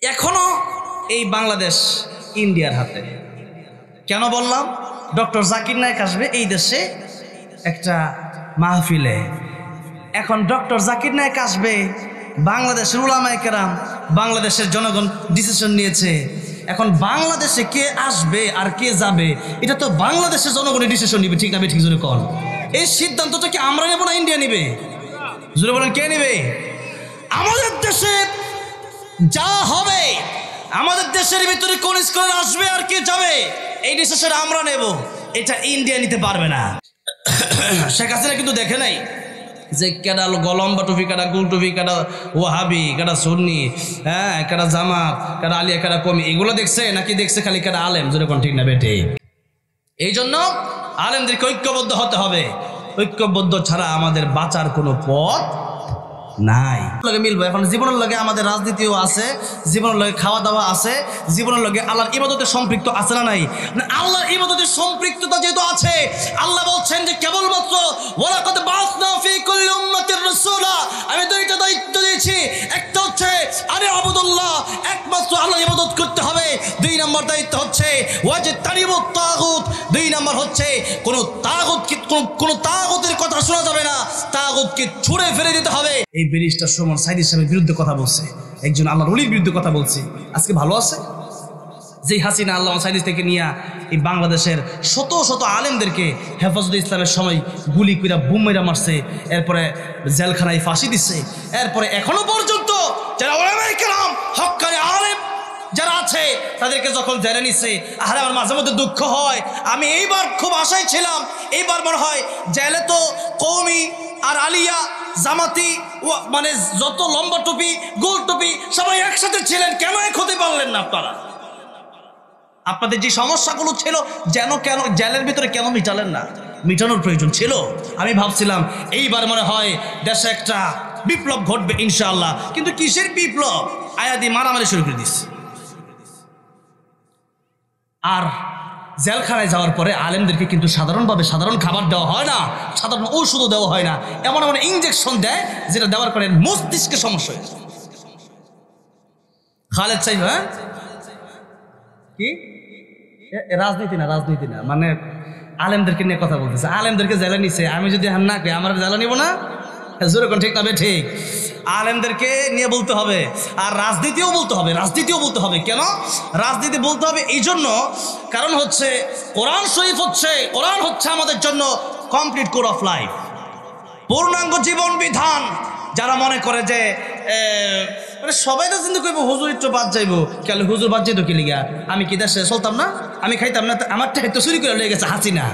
এখনো এই বাংলাদেশ ইন্ডিয়ার হাতে। কেন বললাম? ডক্টর জাকির নায়েক আসবে এই দেশে একটা মাহফিলে। এখন ডক্টর জাকির নায়েক আসবে, বাংলাদেশের উলামায়ে কেরাম, বাংলাদেশের জনগণ ডিসিশন নিয়েছে। এখন বাংলাদেশে কে আসবে আর কে যাবে এটা তো বাংলাদেশের জনগণের ডিসিশন নিবে, ঠিক না? ঠিক জোরে কন। এই সিদ্ধান্তটা কি আমরা নেব না ইন্ডিয়া নিবে? জোরে বলেন, কে নেবে? আমাদের দেশে যা হবে, আমাদের দেশের ভিতরে কোন স্কলার আসবে আর কে যাবে এই ডিসিশন আমরা নেব, এটা ইন্ডিয়া নিতে পারবে না। শেখ হাসিনা কিন্তু দেখে নাই যে কেডা গলম্বা টুপি, কেডা গুল টুপি, কেডা ওয়াহাবি, কেডা সুন্নি, হ্যাঁ, কেডা জামাত, কেডা আলিয়া, কেডা কমি, এগুলো দেখছে নাকি দেখছে খালি কেডা আলেম? যেরকম ঠিক না বেটে? এই জন্য আলেমদেরকে ঐক্যবদ্ধ হতে হবে। ঐক্যবদ্ধ ছাড়া আমাদের বাঁচার কোনো পথ নাই। লগে মিলবো। এখন জীবনের লগে আমাদের রাজনীতিও আছে, জীবনের লগে খাওয়া দাওয়া আছে, জীবনের লগে আল্লাহর ইবাদতের সম্পৃক্ত আছে না নাই? আল্লাহর ইবাদতের সম্পৃক্ততা যেহেতু আছে, আল্লাহ বলছেন যে কেবলমাত্র ওয়ালাকাদ বাআসনা ফী কুল্লি উম্মাতির রাসূলা, আমি দুইটা দায়িত্ব দিয়েছি। একটা হচ্ছে আরে আবুদুল্লাহ, একমাত্র আল্লাহর ইবাদত করতে হবে। দুই নম্বর দায়িত্ব হচ্ছে ওয়াজতানিবুত তাগুত, দুই নম্বর হচ্ছে কোন তাগুতের কথা শোনা যাবে না, তাগুতকে ছুঁড়ে ফেলে দিতে হবে। এই ব্যারিস্টার সুমন সাইদি সাহেবের বিরুদ্ধে কথা বলছে, একজন আল্লাহর ওলির বিরুদ্ধে কথা বলছে, আজকে ভালো আছে? যেই হাসিনা আল্লাহ সাইদি থেকে নিয়ে এই বাংলাদেশের শত শত আলেমদেরকে হেফাজতে ইসলামের সময় গুলি কইরা বুম মেরা মারছে, এরপরে জেলখানায় ফাঁসি দিচ্ছে, এরপরে এখনো পর্যন্ত যারা উলামায়ে কেরাম হক্কানি আলেম যারা আছে তাদেরকে যখন জেলে নিচ্ছে, আরে আমার মাঝে মধ্যে দুঃখ হয়। আমি এইবার খুব আশায় ছিলাম, এইবার মনে হয় জেলে তো কওমি আর আলিয়া জামাতি মানে যত লম্বা টুপি গোল টুপি সবাই একসাথে ছিলেন, কেন এক হতে পারলেন না আপনারা? আপনাদের যে সমস্যাগুলো ছিল কেন জেলের ভিতরে কেন মিটালেন না? মিটানোর প্রয়োজন ছিল। আমি ভাবছিলাম এইবার মনে হয় দেশে একটা বিপ্লব ঘটবে ইনশাআল্লাহ, কিন্তু কিসের বিপ্লব? আয়াদি মারামারি শুরু করে দিচ্ছে। আর জেলখানায় যাওয়ার পরে আলেমদেরকে কিন্তু সাধারণভাবে সাধারণ খাবার দেওয়া হয় না, সাধারণ ঔষধও দেওয়া হয় না, এমন এমন ইঞ্জেকশন দেয় যেটা দেওয়ার পরে মস্তিষ্কে সমস্যা হয়েছে। খালেদ সাহেব, হ্যাঁ, কি রাজনীতি না, মানে আলেমদেরকে নিয়ে কথা বলতেছে, আলেমদেরকে জেলে নিছে। আমি যদি না কই আমার জেলা নিব না, যেরকম ঠিক না? ঠিক, আলেমদেরকে নিয়ে বলতে হবে, আর রাজনীতিও বলতে হবে। কেন রাজনীতি বলতে হবে? এই জন্য, কারণ হচ্ছে কোরআন শরীফ কোরআন হচ্ছে আমাদের জন্য কমপ্লিট কোর অফ লাইফ, পূর্ণাঙ্গ জীবন বিধান। যারা মনে করে যে মানে সবাই তো চিন্তা করবো হুজুর একটু বাদ যাইবো, কেন হুজুর বাদ যাইতো কি লিগা? আমি কি দেশে চলতাম না? আমি খাইতাম না? আমার তো চুরি করে লেগে গেছে হাসিনা।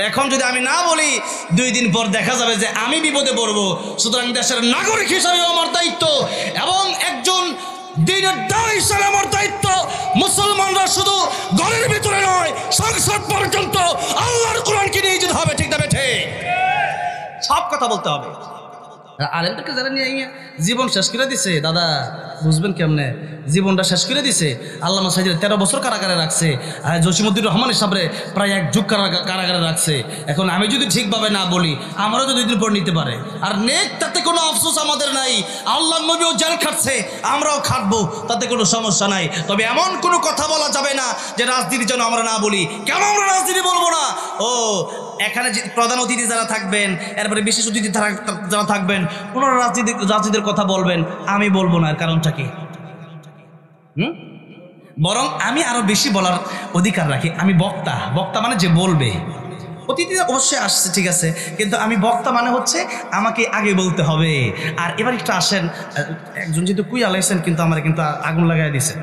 এখন যদি আমি না বলি, 2 দিন পর দেখা যাবে যে আমি বিপদে পড়বো। সুতরাং দেশের নাগরিক হিসাবে আমার দায়িত্ব, এবং একজন দিনের দায় হিসাবে আমার দায়িত্ব, মুসলমানরা শুধু ঘরের ভিতরে নয়, সংসদ পর্যন্ত আল্লাহর কোরআনকে নিয়ে যেতে হবে, ঠিক না? বেঠে সব কথা বলতে হবে। আলেমদেরকে যারা নিয়ে জীবন শেষ করে দিছে, দাদা বুঝবেন কেমনে? জীবনটা শেষ করে দিছে। আল্লামা সাইদির 13 বছর কারাগারে রাখছে, আর জসিমউদ্দিন রহমান সাহেবরে প্রায় 1 যুগ কারাগারে রাখছে। এখন আমি যদি ঠিকভাবে না বলি, আমারও তো 2 দিন পর নিতে পারে। আর নেক, তাতে কোনো আফসোস আমাদের নাই। আল্লাহ নবীও জেল খাটছে, আমরাও খাটবো, তাতে কোনো সমস্যা নাই। তবে এমন কোনো কথা বলা যাবে না যে রাজনীতি যেন আমরা না বলি। কেন আমরা রাজনীতি বলবো না? এখানে প্রধান অতিথি যারা থাকবেন, এরপরে বিশেষ অতিথি যারা থাকবেন, ওনারা রাজনীতির কথা বলবেন, আমি বলবো না। এর কারণটা কি? বরং আমি আরো বেশি বলার অধিকার রাখি। আমি বক্তা মানে যে বলবে। অতিথি অবশ্যই আসছে, ঠিক আছে, কিন্তু আমি বক্তা মানে হচ্ছে আমাকে আগে বলতে হবে। আর এবার একটু আসেন, একজন যেহেতু কুই আলাইছেন, কিন্তু আমার কিন্তু আগুন লাগাই দিছে।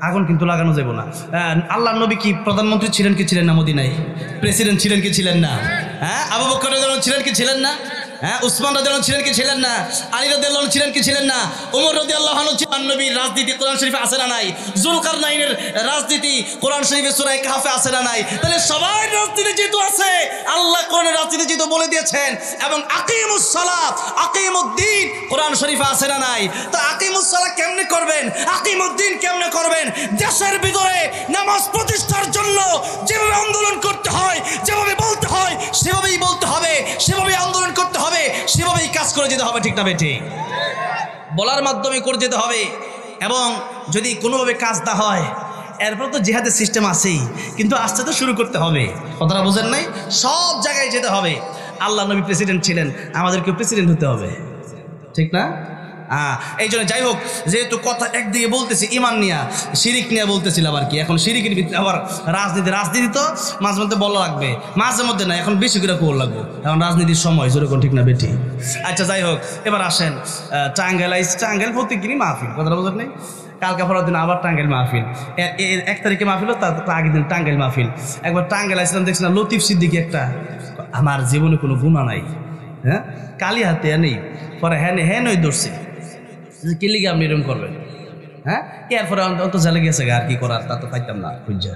আগুন কিন্তু লাগানো যাবে না। আল্লাহ নবী কি প্রধানমন্ত্রী ছিলেন কি ছিলেন না? মদিনায় প্রেসিডেন্ট ছিলেন কি ছিলেন না? হ্যাঁ, আবু বকর রাদিয়াল্লাহু ছিলেন কি ছিলেন না? হ্যাঁ, উসমান রাদিয়াল্লাহু ছিলেন কি ছিলেন না? আলী রাদিয়াল্লাহু ছিলেন কি ছিলেন না? ওমর রাদিয়াল্লাহু আনহু ছিলেন। নবীর রাজনীতি কোরআন শরীফে আছে না নাই? জুলকারনাইনের রাজনীতি কোরআন শরীফে সূরা কাহফে আছে না নাই? তাহলে সবাই রাজনীতি যেহেতু আছে, আল্লাহ কোরআনের রাজনীতি যেহেতু বলে দিয়েছেন, এবং আকিমুস সালাত আকিমুদ্দিন কোরআন শরীফে আছে না নাই? তো আকিমুস সালাত কেমনে করবেন, আকিমুদ্দিন কেমনে করবেন? দেশের ভিতরে নামাজ প্রতিষ্ঠার জন্য যেভাবে আন্দোলন করতে হয়, যেভাবে বলতে হয়, সেভাবেই বলতে হবে, সেভাবেই আন্দোলন করতে হবে, সেভাবেই কাজ করে যেতে হবে, ঠিক না? বেঠি বলার মাধ্যমে করে যেতে হবে। এবং যদি কোনোভাবে কাজ না হয় এরপর তো জিহাদের সিস্টেম আছেই, কিন্তু আস্তে তো শুরু করতে হবে। কথাটা বোঝেন নাই? সব জায়গায় যেতে হবে। আল্লাহ নবী প্রেসিডেন্ট ছিলেন, আমাদেরকে প্রেসিডেন্ট হতে হবে, ঠিক না? এই জন্য যাই হোক, যেহেতু কথা একদিকে বলতেছি ইমান নিয়ে, শিরিক নিয়ে বলতেছিলাম আর কি। এখন শিরিকের ভিতরে আবার রাজনীতি তো মাঝে মধ্যে বলা লাগবে, মাঝে মধ্যে না, এখন বেশি করে কোল লাগবো, এখন রাজনীতির সময় যেরকম, ঠিক না বেটি? আচ্ছা যাই হোক, এবার আসেন টাঙ্গাইল প্রত্যেকদিনই মাহফিল, কথাটা বোঝেন নাই? কালকে পরের দিন আবার টাঙ্গাইল মাহফিল, 1 তারিখে মাহফিল, তার আগের দিন টাঙ্গাইল মাহফিল। একবার টাঙ্গাইল আসলাম, দেখছিলাম লতিফ সিদ্দিকী একটা, আমার জীবনে কোনো গুণা নাই, হ্যাঁ, কালি হাতে নেই, পরে হ্যাঁ নই ধরছে, কি লিগে আপনি এরকম করবেন? হ্যাঁ, এরপরে অন্ত জেলে গেছে, আর কি করার, তা তো পাইতাম না খুঁজা।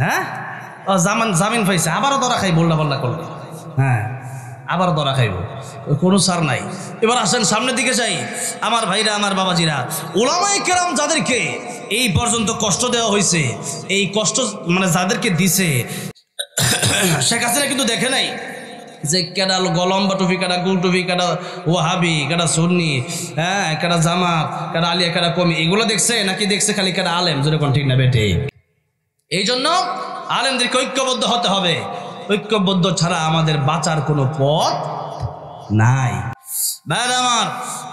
হ্যাঁ, ও জামিন পাইছে, আবারও ধরা খাই বল্লা করলে, হ্যাঁ আবারও ধরা খাইব, কোনো সার নাই। এবার আসেন সামনের দিকে যাই, আমার ভাইরা, আমার বাবাজিরা, উলামায়ে কেরাম যাদেরকে এই পর্যন্ত কষ্ট দেওয়া হয়েছে, এই কষ্ট মানে যাদেরকে দিছে, শেখ হাসিনা কিন্তু দেখে নাই যে কেডা লম্বা টুপি, কেডা গোল টুপি, কেডা ওয়াহাবি, কেডা সুন্নি, হ্যাঁ কেডা জামাত, কেডা আলিয়া, কেডা কমি, এগুলো দেখছে নাকি দেখছে খালি কেডা আলেম, যেরকম, ঠিক না বেটে? এই জন্য আলেমদেরকে ঐক্যবদ্ধ হতে হবে। ঐক্যবদ্ধ ছাড়া আমাদের বাঁচার কোনো পথ নাই। ভাইরা আমার,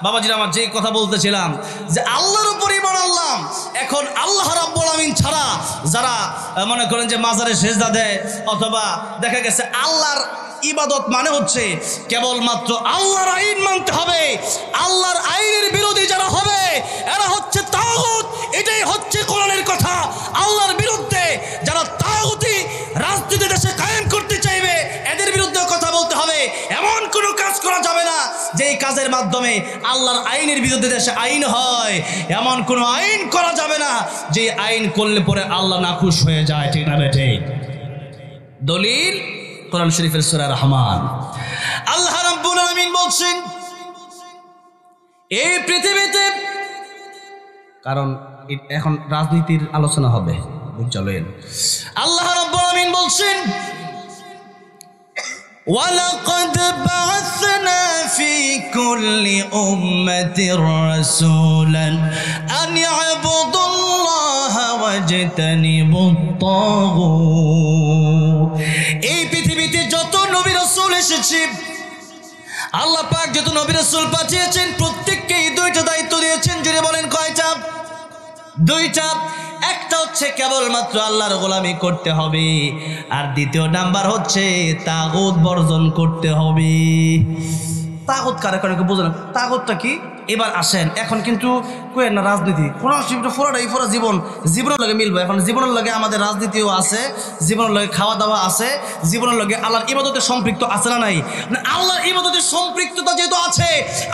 বাবাজিরা আমার, যে কথা বলতেছিলাম যে আল্লাহর উপর ঈমান আনলাম, এখন আল্লাহ রাব্বুল আমিন ছাড়া যারা মনে করেন যে মাজারে সেজদা দেয়, অথবা দেখা গেছে আল্লাহর ইবাদত মানে হচ্ছে কেবলমাত্র আল্লাহর আইন মানতে হবে, আল্লাহর আইনের বিরোধী যারা হবে এরা হচ্ছে তাগুত। এটাই হচ্ছে কোরআনের কথা। আল্লাহর বিরুদ্ধে যারা তাগুতি রাজনীতি দেশে কায়েম করতে চাইবে, এদের বিরুদ্ধে কথা বলতে হবে। এমন কোনো কাজ করা যাবে না যেই কাজের মাধ্যমে আল্লাহর আইনের বিরুদ্ধে দেশে আইন হয়। এমন কোনো আইন করা যাবে না যে আইন করলে পরে আল্লাহ নাখুশ হয়ে যায়, ঠিক না বেঠে? দলিল কোরআন শরীফের সূরা রহমান, আল্লাহ রাব্বুল আলামিন বলছেন এই পৃথিবীতে, কারণ এখন রাজনীতির আলোচনা হবে, বুঝলেন? আল্লাহ রাব্বুল আলামিন বলছেন ওয়ালাকাদ বা'আসনা ফি কুল্লি উম্মাতির রাসূলান আন ইয়াবুদুল্লাহা ওয়াজতানিবুত তাগুত। এই পৃথিবীতে যত নবী রাসূল এসেছে, আল্লাহ পাক যত নবী রাসূল পাঠিয়েছেন, প্রত্যেককেই 2টা দায়িত্ব দিয়েছেন। জুড়ে বলেন কয়টা? 2টা। একটা হচ্ছে কেবলমাত্র আল্লাহর গোলামি করতে হবে, আর দ্বিতীয় নাম্বার হচ্ছে তাগুত বর্জন করতে হবে। তাগুত কারে কারে বোঝেন? তাগুতটা কি? এবার আসেন, এখন কিন্তু কই না রাজনীতি, পুরো জীবনের লগে মিলবো। এখন জীবনের লগে আমাদের রাজনীতিও আছে, জীবনের লগে খাওয়া দাওয়া আছে, জীবনের লগে আল্লাহর ইবাদতে সম্পৃক্ত আছে না নাই? আল্লাহর ইবাদতে সম্পৃক্ততা যেহেতু আছে,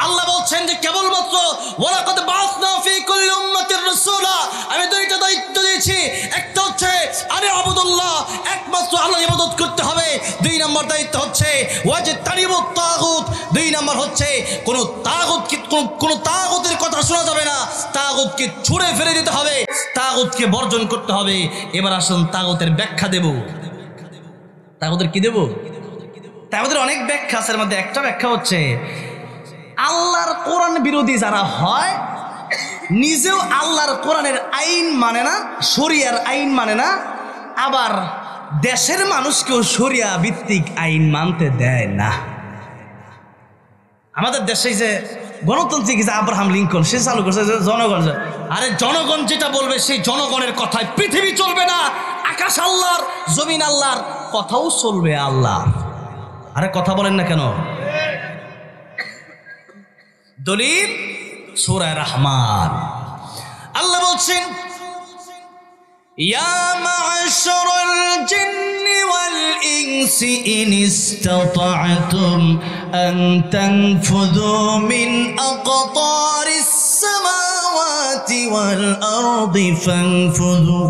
আল্লাহ বলছেন যে কেবলমাত্র ওয়ালাকাদ বা'আসনা ফি কুল্লি উম্মাতির রাসূলা, আমি 2টা দায়িত্ব দিয়েছি। একটা হচ্ছে আরে আবুদুল্লাহ, একমাত্র আল্লাহর ইবাদত করতে হবে। 2 নম্বর দায়িত্ব হচ্ছে ওয়াজতানিবুত তাগুত। 2 নম্বর হচ্ছে কোন তাগুতের কথা শোনা যাবে না, তাগুতকে ছুঁড়ে ফেলে দিতে হবে, তাগুতকে বর্জন করতে হবে। এবার আসুন তাগুতের ব্যাখ্যা দেব। তাগুতের কি দেব? তাগুতের অনেক ব্যাখ্যা আছে, এর মধ্যে একটা ব্যাখ্যা হচ্ছে আল্লাহর কোরআন বিরোধী যারা হয়, নিজেও আল্লাহর কোরআনের আইন মানে না, শরিয়ার আইন মানে না, আবার দেশের মানুষকেও শরিয়া ভিত্তিক আইন মানতে দেয় না। আমাদের দেশে যে গণতান্ত্রিক যে আব্রাহাম লিঙ্কন, সে চালু করছে জনগণ, আরে জনগণ যেটা বলবে সেই জনগণের কথায় পৃথিবী চলবে না। আকাশ আল্লাহর, জমিন আল্লাহর, কথাও চলবে আল্লাহ। আরে কথা বলেন না কেন? দলিল সূরা রহমান, আল্লাহ বলছেন ইয়া মা'শারাল জিন্নি ওয়াল ইনসি ইন ইসতাতা'তুম আন তানফুযু মিন আকতারিস সামাওয়াতি ওয়াল আরদি ফানফুযু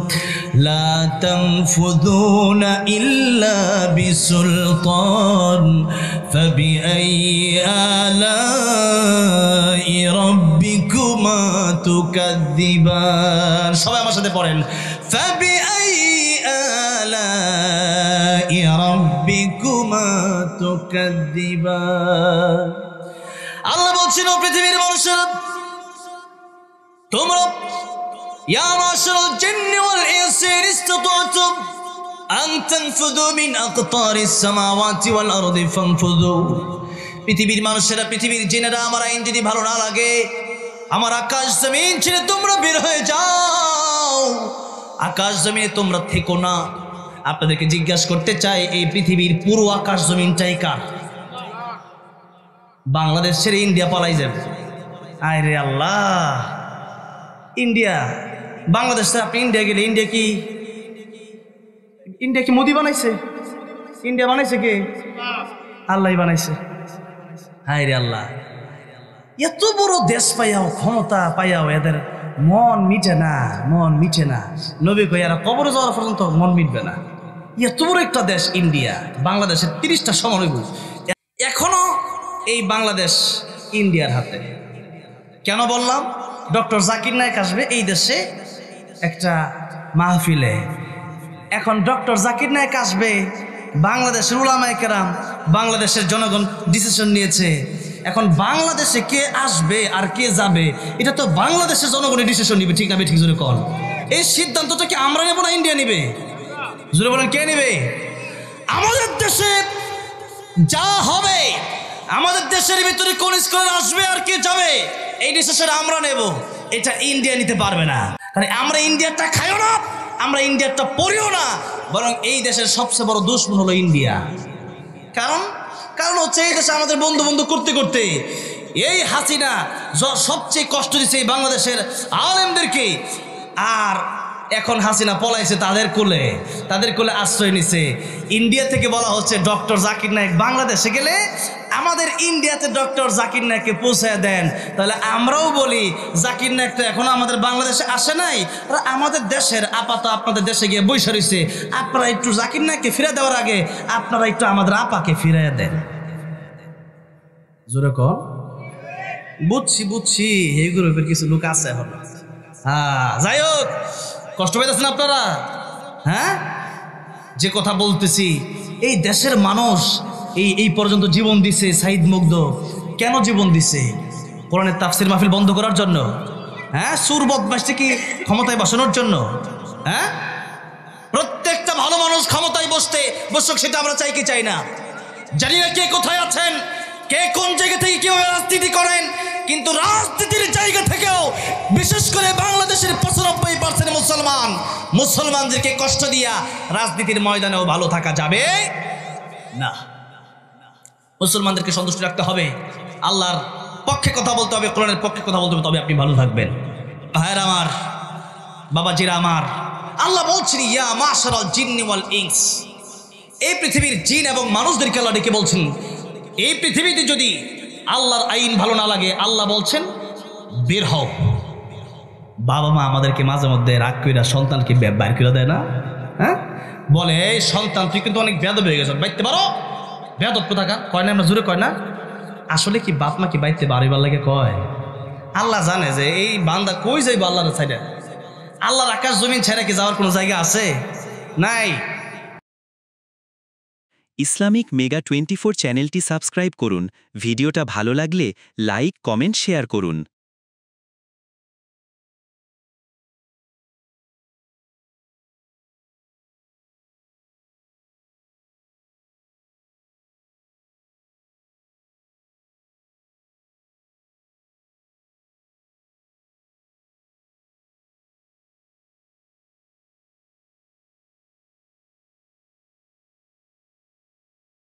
লা তানফুযুনা ইল্লা বিসুলতান ফাবিআইয়ি আলা'i রাব্বিকুমা তুকাযযিবান। সবাই আমার সাথে পড়েন, ফাবিআইয়ি আলা'i রাব্বিকুমা তুকাযযিবান। আল্লাহ বলছেন ও পৃথিবীর মানুষেরা, তোমরা ইয়া মাশারাল জিন্নি ওয়াল ইনসি ইন ইসতাতাতুম আন তানফুযু মিন আকতারিস সামাওয়াতি ওয়াল আরদি ফানফুযু। পৃথিবীর মানুষেরা, পৃথিবীর জিনেরা, আমার আইন যদি ভালো না লাগে, আমার আকাশ জমিন ছেড়ে তোমরা বের হয়ে যাও। আকাশ জমিনে তোমরা থেকো না। আপনাদেরকে জিজ্ঞাসা করতে চাই, এই পৃথিবীর পুরো আকাশ জমিনটাই কার? বাংলাদেশ ছেড়ে ইন্ডিয়া পালাই যাবে। আরে আল্লাহ, ইন্ডিয়া, বাংলাদেশ থেকে আপনি ইন্ডিয়া গেলে, ইন্ডিয়া কি মোদি বানাইছে? ইন্ডিয়া বানাইছে কে? আল্লাহ বানাইছে। হায় রে আল্লাহ, এত বড় দেশ পাইয়াও, ক্ষমতা পাইয়াও এদের মন মিটে না, মন মিটে না। নবী কই এরা কবরে যাওয়ার পর্যন্ত মন মিটবে না। এত বড় একটা দেশ ইন্ডিয়া, বাংলাদেশের 30টা সমান হইব। এখনো এই বাংলাদেশ ইন্ডিয়ার হাতে। কেন বললাম? ডক্টর জাকির নায়েক আসবে এই দেশে একটা মাহফিলে। এখন ডক্টর জাকির নায়েক আসবে, বাংলাদেশের উলামায়ে কেরাম, বাংলাদেশের জনগণ ডিসিশন নিয়েছে। এখন বাংলাদেশে কে আসবে আর কে যাবে, এটা তো বাংলাদেশের জনগণের ডিসিশন নিবে, ঠিক না? ঠিক জোরে কল। এই সিদ্ধান্তটা কি আমরা নেব না ইন্ডিয়া নিবে? জোরে বলেন, কে নিবে? আমাদের দেশে যা হবে, আমাদের দেশের ভিতরে কোন স্কলার আসবে আর কে যাবে, এই ডিসিশন আমরা নেব। এটা ইন্ডিয়া নিতে পারবে না। কারণ আমরা ইন্ডিয়াটা খাইও না, আমরা ইন্ডিয়াটা পড়িও না, বরং এই দেশের সবচেয়ে বড় দুশমন হলো ইন্ডিয়া। কারণ হচ্ছে এই দেশে আমাদের বন্ধু করতে করতে এই হাসিনা সবচেয়ে কষ্ট দিচ্ছে এই বাংলাদেশের আলেমদেরকে। আর এখন হাসিনা পলাইছে তাদের কোলে আশ্রয় নিছে। ইন্ডিয়া থেকে বলা হচ্ছে ডক্টর জাকির নায়েক বাংলাদেশে গেলে আমাদের ইন্ডিয়াতে ডক্টর জাকির নায়েককে পৌঁছায় দেন। তাহলে আমরাও বলি, জাকির নায়েক তো এখনো আমাদের বাংলাদেশে আসে নাই, আর আমাদের দেশের আপাত আপনাদের দেশে গিয়ে বসে রয়েছে। আপনারা একটু জাকির নায়েককে ফিরে দেওয়ার আগে আপনারা একটু আমাদের আপাকে ফিরে দেন। জোরে কর। বুঝছি এই গ্রুপের কিছু লোক আছে এখন। হ্যাঁ, যাই হোক, কষ্ট পাইতেছেন আপনারা? হ্যাঁ, যে কথা বলতেছি, এই দেশের মানুষ এই পর্যন্ত জীবন দিছে। সাইদ মুগ্ধ কেন জীবন দিছে? কোরআনের তাফসির মাহফিল বন্ধ করার জন্য? হ্যাঁ, সুর বদমাইশকে কি ক্ষমতায় বসানোর জন্য? হ্যাঁ, প্রত্যেকটা ভালো মানুষ ক্ষমতায় বসুক, সেটা আমরা চাই কি চাই না? জানি না কে কোথায় আছেন, কে কোন জায়গা থেকে কিভাবে রাজনীতি করেন, কিন্তু রাজনীতির জায়গা থেকেও বিশেষ করে বাংলাদেশের 95% মুসলমানদেরকে কষ্ট দিয়া রাজনীতির ময়দানেও ভালো থাকা যাবে না। মুসলমানদেরকে সন্তুষ্ট রাখতে হবে, আল্লাহর পক্ষে কথা বলতে হবে, কোরআনের পক্ষে কথা বলতে হবে, তবে আপনি ভালো থাকবেন। ভাইয়ের আমার, বাবাজিরা আমার, আল্লাহ বলছেন ইয়া মাশারাল জিন্নি ওয়াল ইনস। এই পৃথিবীর জিন এবং মানুষদেরকে আল্লাহ ডেকে বলছেন, এই পৃথিবীতে যদি আল্লাহর আইন ভালো না লাগে, আল্লাহ বলছেন বের হও। বাবা মা আমাদেরকে মাঝে মধ্যে রাগ কইরা সন্তানকে বাইর করে দেয় না? হ্যাঁ, বলে এই সন্তান তুই কিন্তু অনেক বেয়াদব হয়ে গেছ, বাইতে পারো। বেয়াদব কোথাকার কয় না, আমরা জোরে কয় না। আসলে কি বাপ মা কি বাইতে বাড়িবার লাগে কয়? আল্লাহ জানে যে এই বান্দা কই যাইব আল্লাহর সাইডে। আল্লাহর আকাশ জমিন ছেড়ে কি যাওয়ার কোনো জায়গা আছে? নাই। ইসলামিক মেগা 24 চ্যানেলটি সাবস্ক্রাইব করুন। ভিডিওটা ভালো লাগলে লাইক, কমেন্ট, শেয়ার করুন।